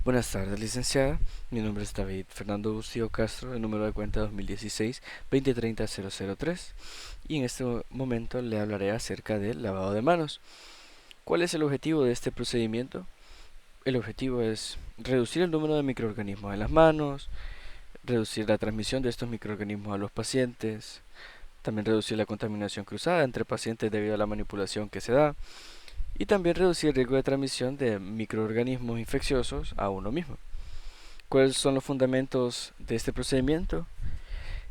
Buenas tardes, licenciada. Mi nombre es David Fernando Bustillo Castro, el número de cuenta 2016-2030-003 y en este momento le hablaré acerca del lavado de manos. ¿Cuál es el objetivo de este procedimiento? El objetivo es reducir el número de microorganismos en las manos, reducir la transmisión de estos microorganismos a los pacientes, también reducir la contaminación cruzada entre pacientes debido a la manipulación que se da y también reducir el riesgo de transmisión de microorganismos infecciosos a uno mismo. ¿Cuáles son los fundamentos de este procedimiento?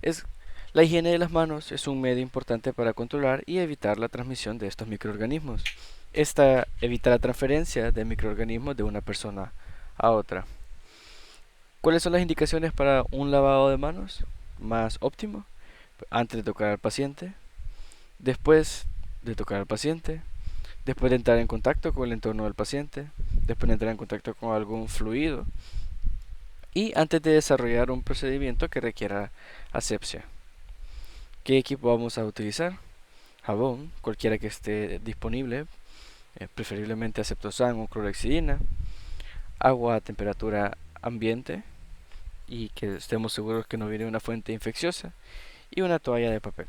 Es la higiene de las manos es un medio importante para controlar y evitar la transmisión de estos microorganismos. Esta evita la transferencia de microorganismos de una persona a otra. ¿Cuáles son las indicaciones para un lavado de manos más óptimo? Antes de tocar al paciente, después de tocar al paciente, después de entrar en contacto con el entorno del paciente, después de entrar en contacto con algún fluido y antes de desarrollar un procedimiento que requiera asepsia. ¿Qué equipo vamos a utilizar? Jabón, cualquiera que esté disponible, preferiblemente aceptosan o clorhexidina, agua a temperatura ambiente y que estemos seguros que no viene de una fuente infecciosa y una toalla de papel.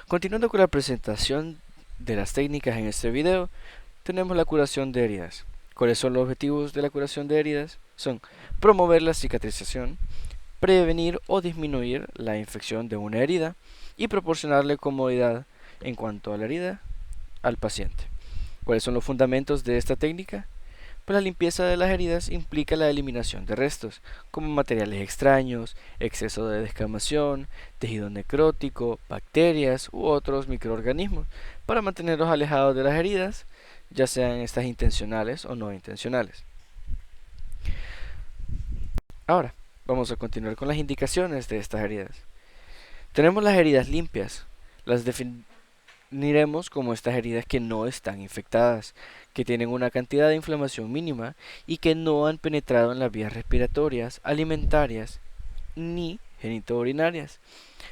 Continuando con la presentación de las técnicas en este video, tenemos la curación de heridas. ¿Cuáles son los objetivos de la curación de heridas? Son promover la cicatrización, prevenir o disminuir la infección de una herida y proporcionarle comodidad en cuanto a la herida al paciente. ¿Cuáles son los fundamentos de esta técnica? Pues la limpieza de las heridas implica la eliminación de restos, como materiales extraños, exceso de descamación, tejido necrótico, bacterias u otros microorganismos, para mantenerlos alejados de las heridas, ya sean estas intencionales o no intencionales. Ahora, vamos a continuar con las indicaciones de estas heridas. Tenemos las heridas limpias. Las definiremos como estas heridas que no están infectadas, que tienen una cantidad de inflamación mínima y que no han penetrado en las vías respiratorias, alimentarias ni genitourinarias.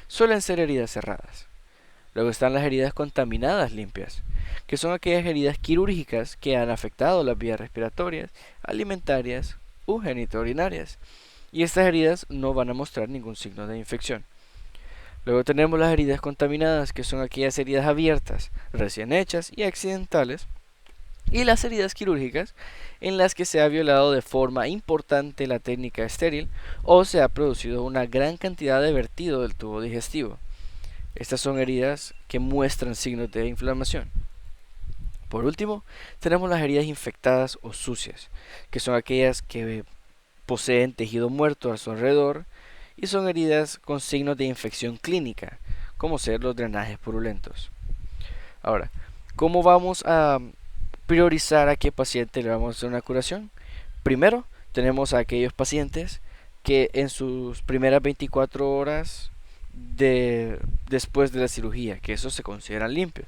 Suelen ser heridas cerradas. Luego están las heridas contaminadas limpias, que son aquellas heridas quirúrgicas que han afectado las vías respiratorias, alimentarias u genitourinarias, y estas heridas no van a mostrar ningún signo de infección. Luego tenemos las heridas contaminadas, que son aquellas heridas abiertas, recién hechas y accidentales, y las heridas quirúrgicas, en las que se ha violado de forma importante la técnica estéril o se ha producido una gran cantidad de vertido del tubo digestivo. Estas son heridas que muestran signos de inflamación. Por último, tenemos las heridas infectadas o sucias, que son aquellas que poseen tejido muerto a su alrededor y son heridas con signos de infección clínica, como ser los drenajes purulentos. Ahora, ¿cómo vamos a priorizar a qué paciente le vamos a hacer una curación? Primero, tenemos a aquellos pacientes que en sus primeras 24 horas después de la cirugía, que esos se consideran limpios.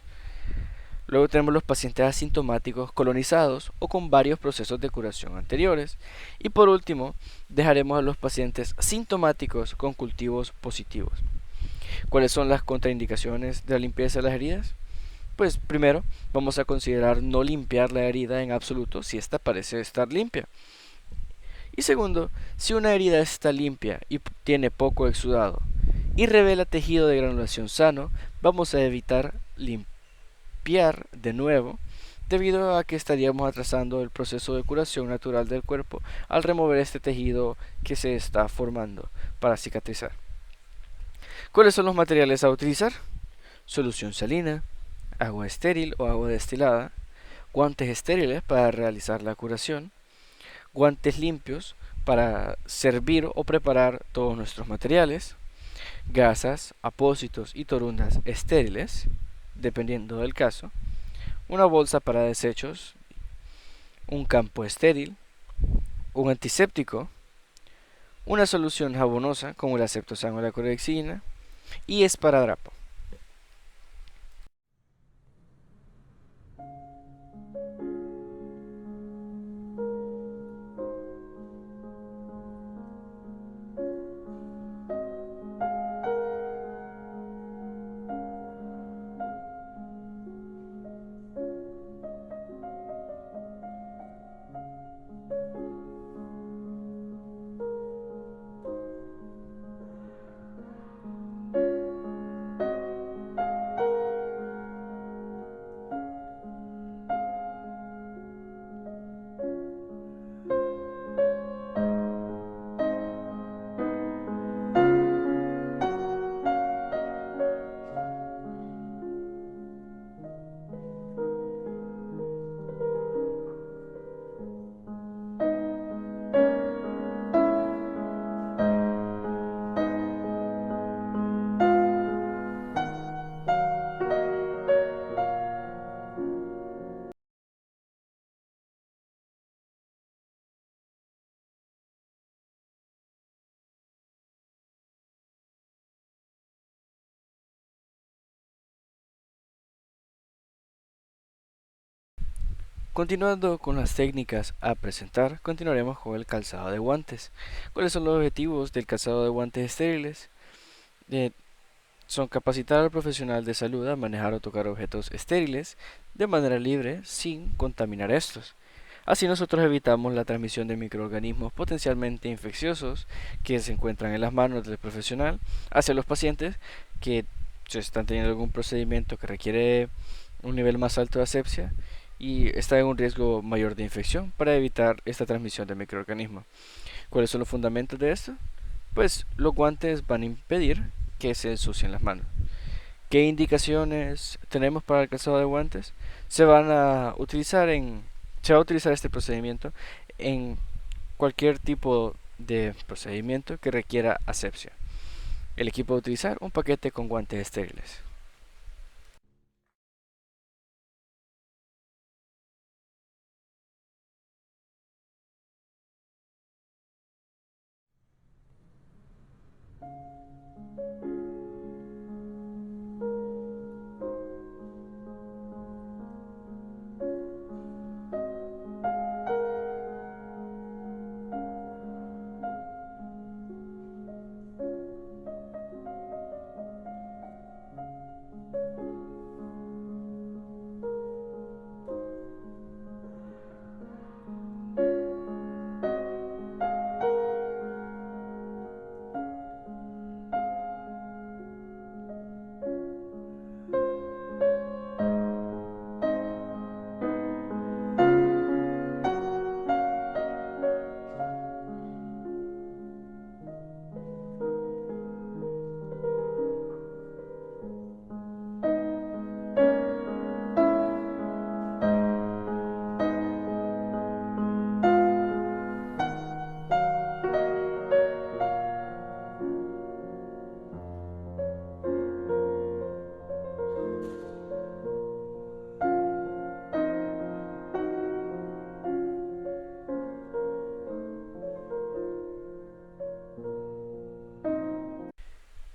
Luego tenemos los pacientes asintomáticos colonizados o con varios procesos de curación anteriores. Y por último, dejaremos a los pacientes sintomáticos con cultivos positivos. ¿Cuáles son las contraindicaciones de la limpieza de las heridas? Pues primero, vamos a considerar no limpiar la herida en absoluto si ésta parece estar limpia. Y segundo, si una herida está limpia y tiene poco exudado y revela tejido de granulación sano, vamos a evitar limpiar de nuevo, debido a que estaríamos atrasando el proceso de curación natural del cuerpo al remover este tejido que se está formando para cicatrizar. ¿Cuáles son los materiales a utilizar? Solución salina, agua estéril o agua destilada, guantes estériles para realizar la curación, guantes limpios para servir o preparar todos nuestros materiales, gasas, apósitos y torundas estériles, dependiendo del caso, una bolsa para desechos, un campo estéril, un antiséptico, una solución jabonosa como el Acetosan o la clorhexidina y esparadrapo. Continuando con las técnicas a presentar, continuaremos con el calzado de guantes. ¿Cuáles son los objetivos del calzado de guantes estériles? Son capacitar al profesional de salud a manejar o tocar objetos estériles de manera libre sin contaminar estos. Así nosotros evitamos la transmisión de microorganismos potencialmente infecciosos que se encuentran en las manos del profesional hacia los pacientes que si están teniendo algún procedimiento que requiere un nivel más alto de asepsia y está en un riesgo mayor de infección para evitar esta transmisión de microorganismos. ¿Cuáles son los fundamentos de esto? Pues los guantes van a impedir que se ensucien las manos. ¿Qué indicaciones tenemos para el calzado de guantes? Se va a utilizar este procedimiento en cualquier tipo de procedimiento que requiera asepsia. El equipo va a utilizar un paquete con guantes estériles.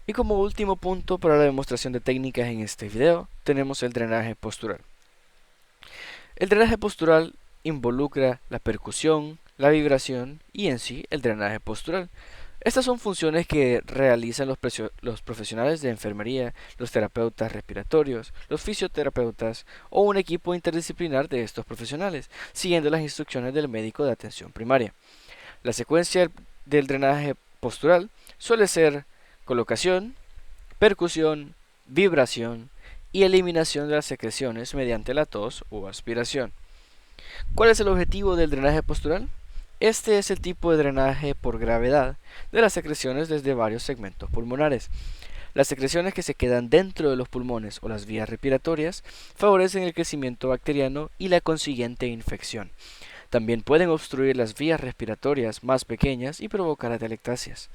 Y como último punto para la demostración de técnicas en este video, tenemos el drenaje postural. El drenaje postural involucra la percusión, la vibración y en sí el drenaje postural. Estas son funciones que realizan los profesionales de enfermería, los terapeutas respiratorios, los fisioterapeutas o un equipo interdisciplinar de estos profesionales, siguiendo las instrucciones del médico de atención primaria. La secuencia del drenaje postural suele ser colocación, percusión, vibración y eliminación de las secreciones mediante la tos o aspiración. ¿Cuál es el objetivo del drenaje postural? Este es el tipo de drenaje por gravedad de las secreciones desde varios segmentos pulmonares. Las secreciones que se quedan dentro de los pulmones o las vías respiratorias favorecen el crecimiento bacteriano y la consiguiente infección. También pueden obstruir las vías respiratorias más pequeñas y provocar atelectasias.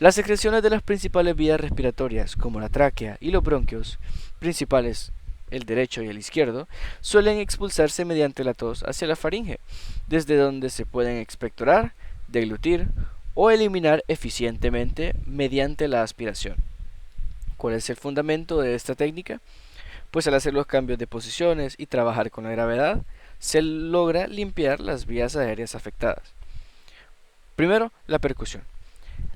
Las secreciones de las principales vías respiratorias, como la tráquea y los bronquios principales, el derecho y el izquierdo, suelen expulsarse mediante la tos hacia la faringe, desde donde se pueden expectorar, deglutir o eliminar eficientemente mediante la aspiración. ¿Cuál es el fundamento de esta técnica? Pues al hacer los cambios de posiciones y trabajar con la gravedad, se logra limpiar las vías aéreas afectadas. Primero, la percusión.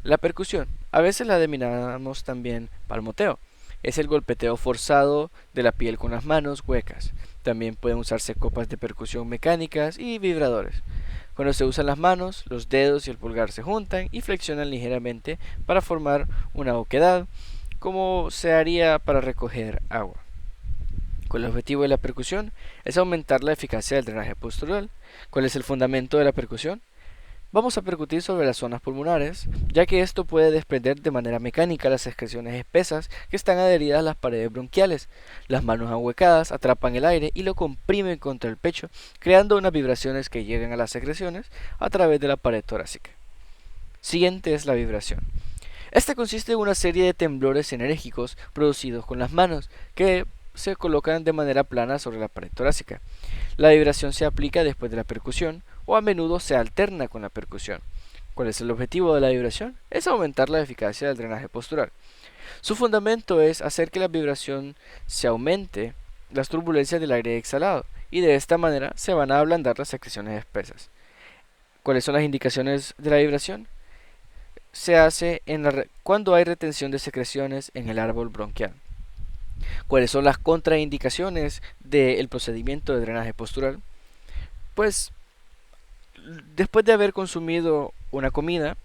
La percusión, a veces la denominamos también palmoteo, es el golpeteo forzado de la piel con las manos huecas. También pueden usarse copas de percusión mecánicas y vibradores. Cuando se usan las manos, los dedos y el pulgar se juntan y flexionan ligeramente para formar una oquedad, como se haría para recoger agua. Con el objetivo de la percusión es aumentar la eficacia del drenaje postural. ¿Cuál es el fundamento de la percusión? Vamos a percutir sobre las zonas pulmonares, ya que esto puede desprender de manera mecánica las secreciones espesas que están adheridas a las paredes bronquiales. Las manos ahuecadas atrapan el aire y lo comprimen contra el pecho, creando unas vibraciones que llegan a las secreciones a través de la pared torácica. Siguiente es la vibración. Esta consiste en una serie de temblores enérgicos producidos con las manos, que se colocan de manera plana sobre la pared torácica. La vibración se aplica después de la percusión o a menudo se alterna con la percusión. ¿Cuál es el objetivo de la vibración? Es aumentar la eficacia del drenaje postural. Su fundamento es hacer que la vibración se aumente las turbulencias del aire exhalado y de esta manera se van a ablandar las secreciones espesas. ¿Cuáles son las indicaciones de la vibración? Se hace cuando hay retención de secreciones en el árbol bronquial. ¿Cuáles son las contraindicaciones del procedimiento de drenaje postural? Pues después de haber consumido una comida,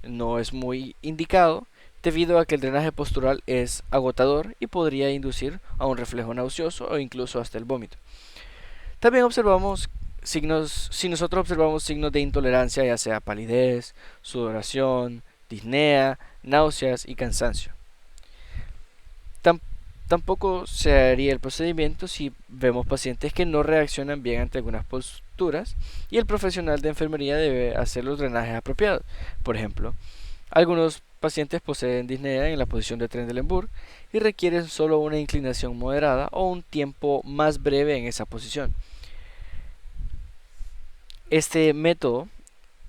no es muy indicado debido a que el drenaje postural es agotador y podría inducir a un reflejo nauseoso o incluso hasta el vómito. También observamos si nosotros observamos signos de intolerancia, ya sea palidez, sudoración, disnea, náuseas y cansancio. Tam- Tampoco se haría el procedimiento si vemos pacientes que no reaccionan bien ante algunas posturas y el profesional de enfermería debe hacer los drenajes apropiados. Por ejemplo, algunos pacientes poseen disnea en la posición de Trendelenburg y requieren solo una inclinación moderada o un tiempo más breve en esa posición. Este método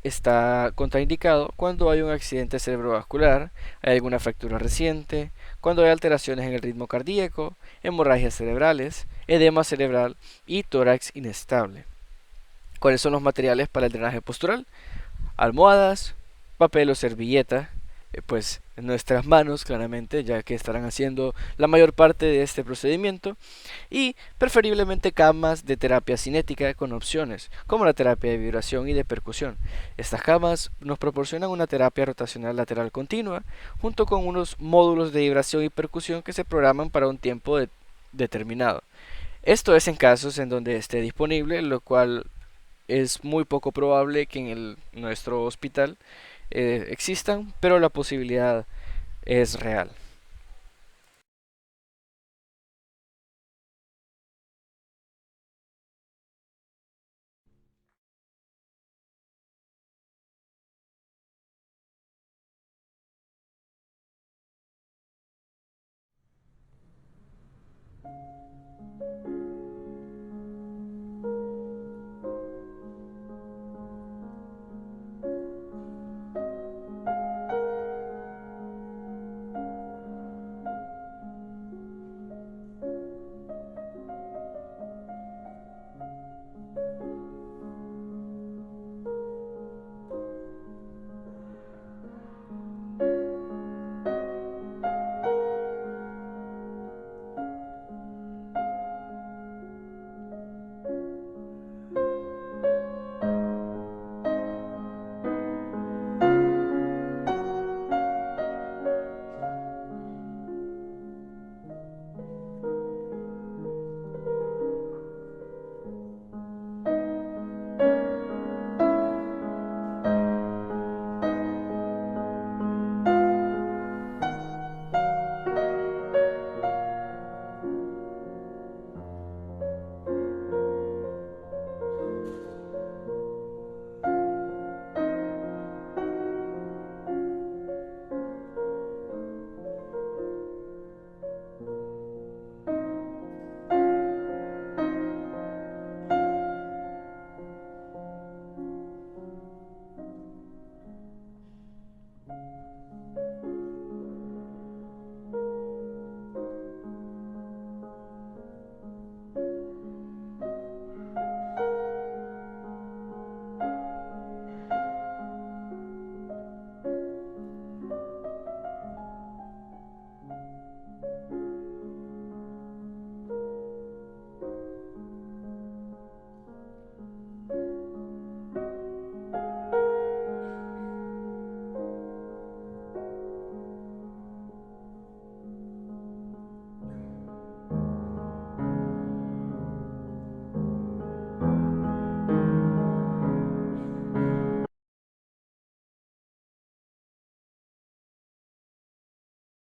está contraindicado cuando hay un accidente cerebrovascular, hay alguna fractura reciente, cuando hay alteraciones en el ritmo cardíaco, hemorragias cerebrales, edema cerebral y tórax inestable. ¿Cuáles son los materiales para el drenaje postural? Almohadas, papel o servilleta, pues en nuestras manos claramente, ya que estarán haciendo la mayor parte de este procedimiento, y preferiblemente camas de terapia cinética con opciones, como la terapia de vibración y de percusión. Estas camas nos proporcionan una terapia rotacional lateral continua, junto con unos módulos de vibración y percusión que se programan para un tiempo determinado. Esto es en casos en donde esté disponible, lo cual es muy poco probable que en nuestro hospital existan, pero la posibilidad es real.